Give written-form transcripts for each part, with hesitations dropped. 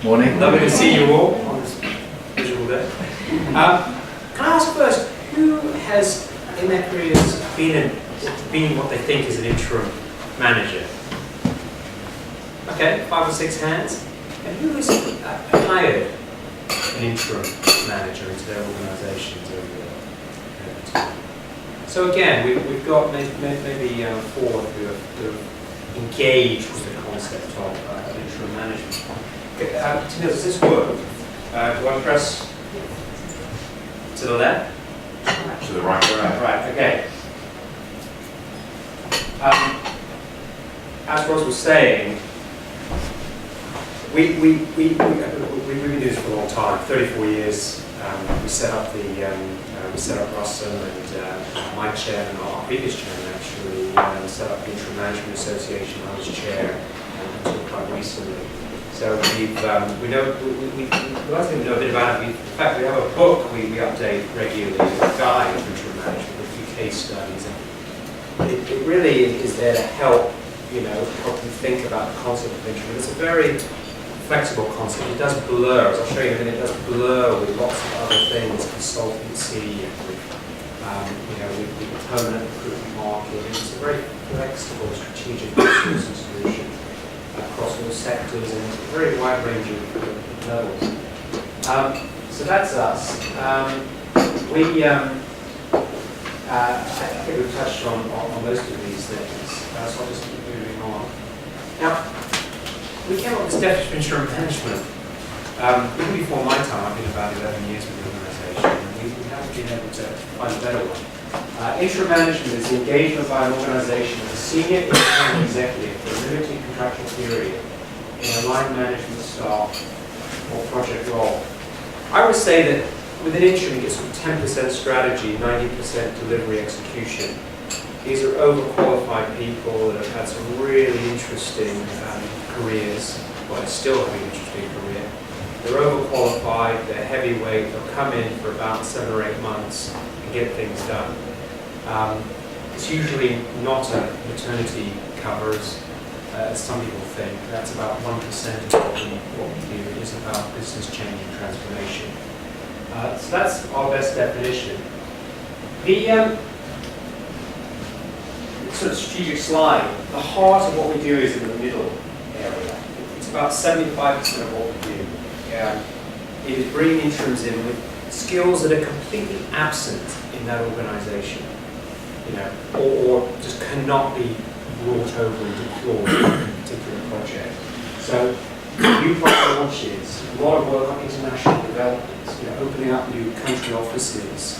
Morning. Lovely to see you all on this visual day. Can I ask first, who has in their careers been what they think is an interim manager? Okay, 5 or 6 hands. And who has hired an interim manager into their organisations over time? So again, we've got maybe 4 who have engaged with the concept of interim management. Tina, does this work? Do I press to the left? To the right. Right, okay. As Ross was saying, we've been doing this for a long time, 34 years. We set up Russam, and my chairman, our previous chairman actually, set up the Interim Management Association. I was chair until quite recently. So we know a bit about it. In fact, we have a book we update regularly, a guide to interim management with a few case studies. And it really is there to help you think about the concept of interim. It's a very flexible concept. It does blur, as I'll show you in a minute, it does blur with lots of other things, consultancy, with the permanent recruitment market. It's a very flexible, strategic resource and solution across all sectors and a very wide range of levels. So that's us. I think we've touched on most of these things, so I'll just keep moving on. Now, we came up with this definition of interim management. Even before my time, I've been about 11 years with the organisation, and we haven't been able to find a better one. Interim management is the engagement by an organisation of a senior interim executive for a limited contractual period in a line management staff or project role. I would say that with an interim, you get sort of 10% strategy, 90% delivery execution. These are overqualified people that have had some really interesting careers, well, they still have an interesting career. They're overqualified, they're heavyweight, they'll come in for about 7 or 8 months and get things done. It's usually not a maternity cover, as some people think. That's about 1% of what we do. It is about business change and transformation. So that's our best definition. The sort of strategic slide, the heart of what we do is in the middle area. It's about 75% of what we do. It is bringing interims in with skills that are completely absent in that organisation, or just cannot be brought over and deployed in a particular project. So, new product launches, a lot of work on international development, opening up new country offices,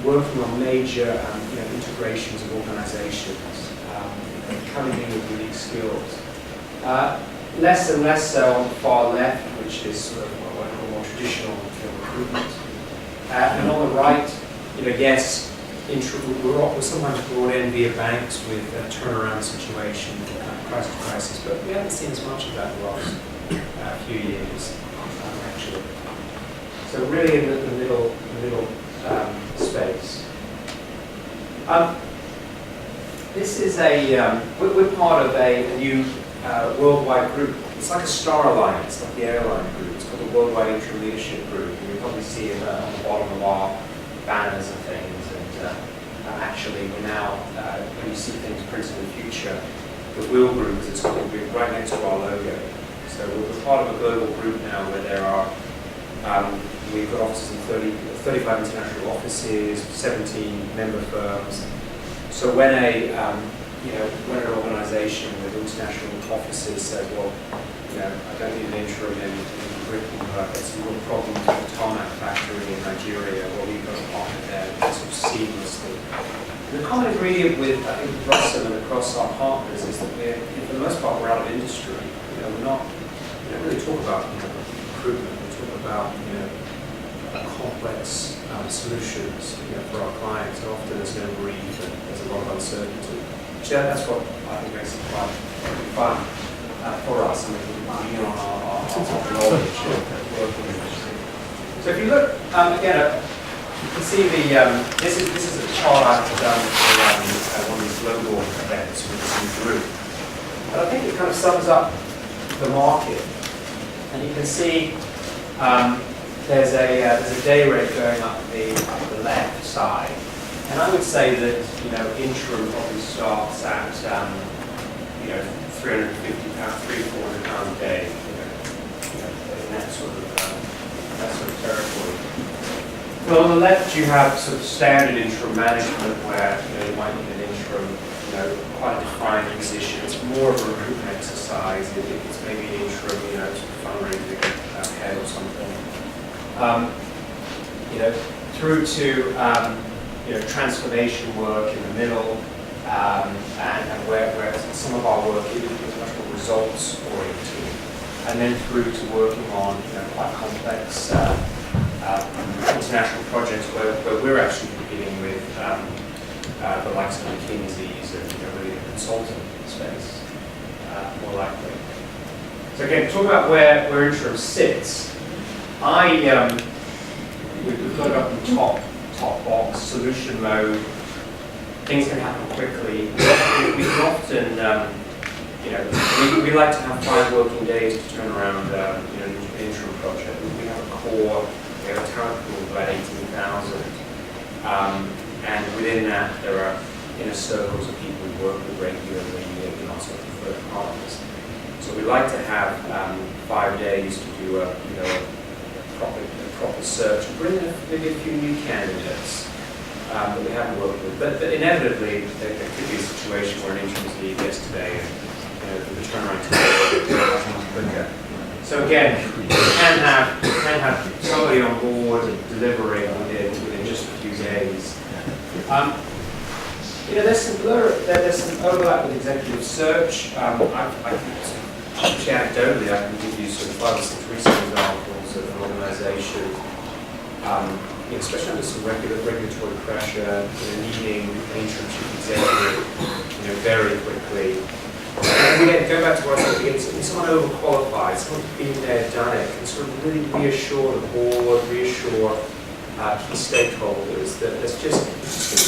working on major integrations of organisations, coming in with unique skills. Less and less so on the far left, which is sort of what I call more traditional recruitment. And on the right, yes, we're sometimes brought in via banks with a turnaround situation, crisis, but we haven't seen as much of that in the last few years, actually. So really in the middle space. This is we're part of a new worldwide group. It's like a star alliance, like the airline group. It's called the Worldwide Interim Leadership Group. You can probably see it on the bottom of our banners and things. And actually, we're now, when you see things printed in the future, the Wheel Group, as it's called, we're right next to our logo. So we're part of a global group now where there are, we've got offices in 35 international offices, 17 member firms. So when when an organisation with international offices says, well, I don't need an interim in Britain, but I've got some real problems with the tarmac factory in Nigeria, well, we've got a partner there that sort of seamlessly. And the common ingredient with, I think, Russam and across our partners is that for the most part, we're out of industry. We don't really talk about recruitment. We talk about complex solutions for our clients. And often there's no brief and there's a lot of uncertainty. So that's what I think makes it quite fun for us, and we can on our knowledge of working industry. So if you look again, you can see this is a chart I've done for one of these global events with this new group. But I think it kind of sums up the market. And you can see there's a day rate going up the left side. And I would say that, interim probably starts at, £350, £300-400 a day, in that sort of territory. Well, on the left you have sort of standard interim management where, you might need an interim, quite a defined position. It's more of a recruitment exercise. It's maybe an interim, sort of fundraising head or something. Through to, transformation work in the middle, and where some of our work is much more results oriented, and then through to working on quite complex international projects where we're actually competing with the likes of McKinsey's and really the consulting space, more likely. So again, talk about where interim sits. We've got it up in top box, solution mode. Things can happen quickly. We can often, we like to have 5 working days to turn around, an interim project. We have a core, we have a talent pool of about 18,000. And within that, there are inner circles of people we work with regularly, also preferred partners. So we like to have 5 days to do a proper search, bring in maybe a few new candidates that we haven't worked with. But inevitably, there could be a situation where an interim lead yesterday, and the turnaround time is much quicker. So again, you can have somebody on board delivering within just a few days. There's some overlap with executive search. Actually, anecdotally, I can give you sort of 5 or 6 recent examples of an organisation, especially under some regulatory pressure, needing an interim chief executive, very quickly. And again, go back to what I said, it's someone overqualified, someone who's been there, done it, and sort of really reassure the board, reassure key stakeholders that there's just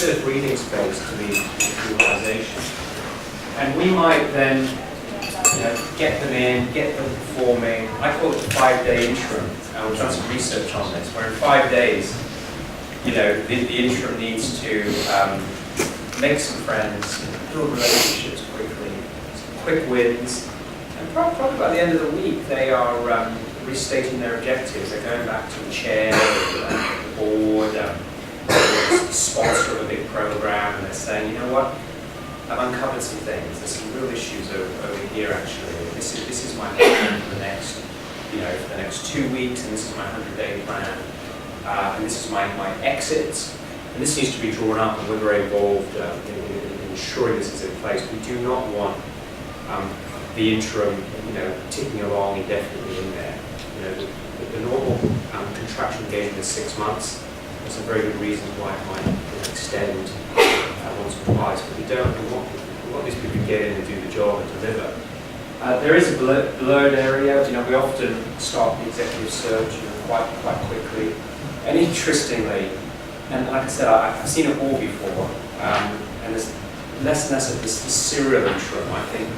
a bit of breathing space to the organisation. And we might then get them in, get them performing. I call it a 5-day interim. We've done some research on this, where in 5 days, the interim needs to make some friends, build relationships quickly, some quick wins, and probably by the end of the week, they are restating their objectives. They're going back to the chair, the board, the sponsor of a big program, and they're saying, what? I've uncovered some things. There's some real issues over here. Actually, this is my plan for the next 2 weeks, and this is my 100-day plan, and this is my exits, and this needs to be drawn up. And we're very involved in ensuring this is in place. We do not want the interim, ticking along indefinitely in there. The normal contractual engagement is 6 months. There's some very good reasons why it might extend once or twice, but we want these people to get in and do the job and deliver. There is a blurred area. We often start the executive search quite quickly. And interestingly, and like I said, I've seen it all before, and there's less and less of this serial interim, I think.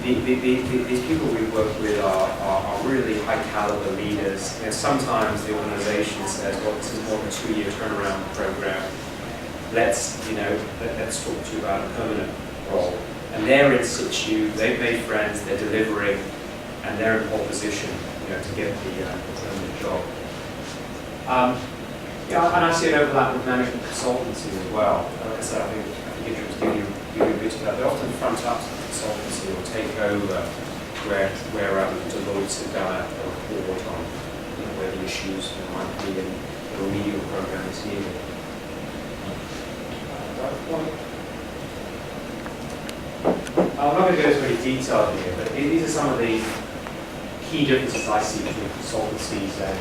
These people we work with are really high caliber leaders. Sometimes the organisation says, well, this is more of a 2-year turnaround program. Let's talk to you about a permanent role. And they're in situ, they've made friends, they're delivering, and they're in pole position, to get the permanent job. And I see an overlap with management consultancy as well. Like I said, I think Interim's giving you a bit of that. They often front up to the consultancy or take over where Deloitte have done a report on where the issues might be and the remedial program is needed. I'm not going to go into any detail here, but these are some of the key differences I see between consultancies and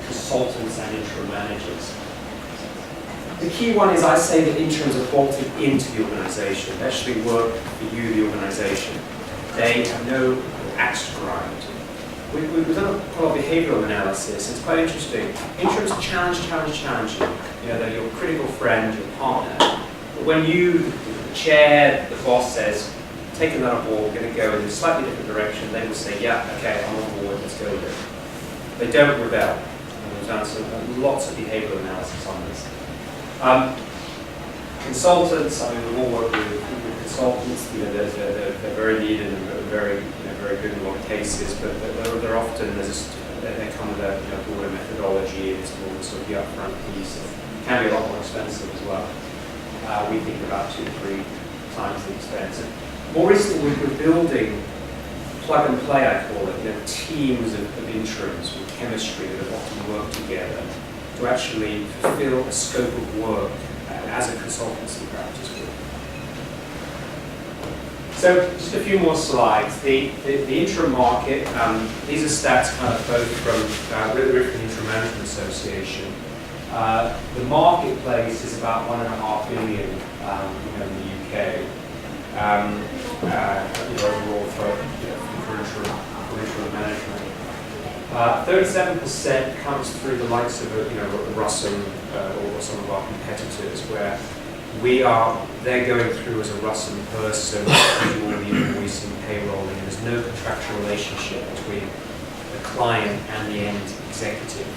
consultants and interim managers. The key one is I say that interims are bolted into the organisation. They actually work for you, the organisation. They have no axe to grind. We've done a lot of behavioural analysis. It's quite interesting. Interims challenge you. They're your critical friend, your partner. But when you, the chair, the boss says, taken that on board, going to go in a slightly different direction, they will say, yeah, okay, I'm on board, let's go with it. They don't rebel. And we've done lots of behavioural analysis on this. Consultants, I mean, we all work with consultants. They're very needed and very good in a lot of cases, but they're often they come with a broader methodology. It's more sort of the upfront piece. It can be a lot more expensive as well. We think about 2 to 3 times the expense. More recently, we're building plug and play, I call it, teams of interims with chemistry that have often worked together to actually fulfill a scope of work as a consultancy practice group. So just a few more slides. The interim market, these are stats kind of both from the Interim Management Association. The marketplace is about $1.5 billion in the UK. Overall for interim management. 37% comes through the likes of Russam or some of our competitors, where they're going through as a Russam person, doing all the invoicing, payrolling, and there's no contractual relationship between the client and the end executive.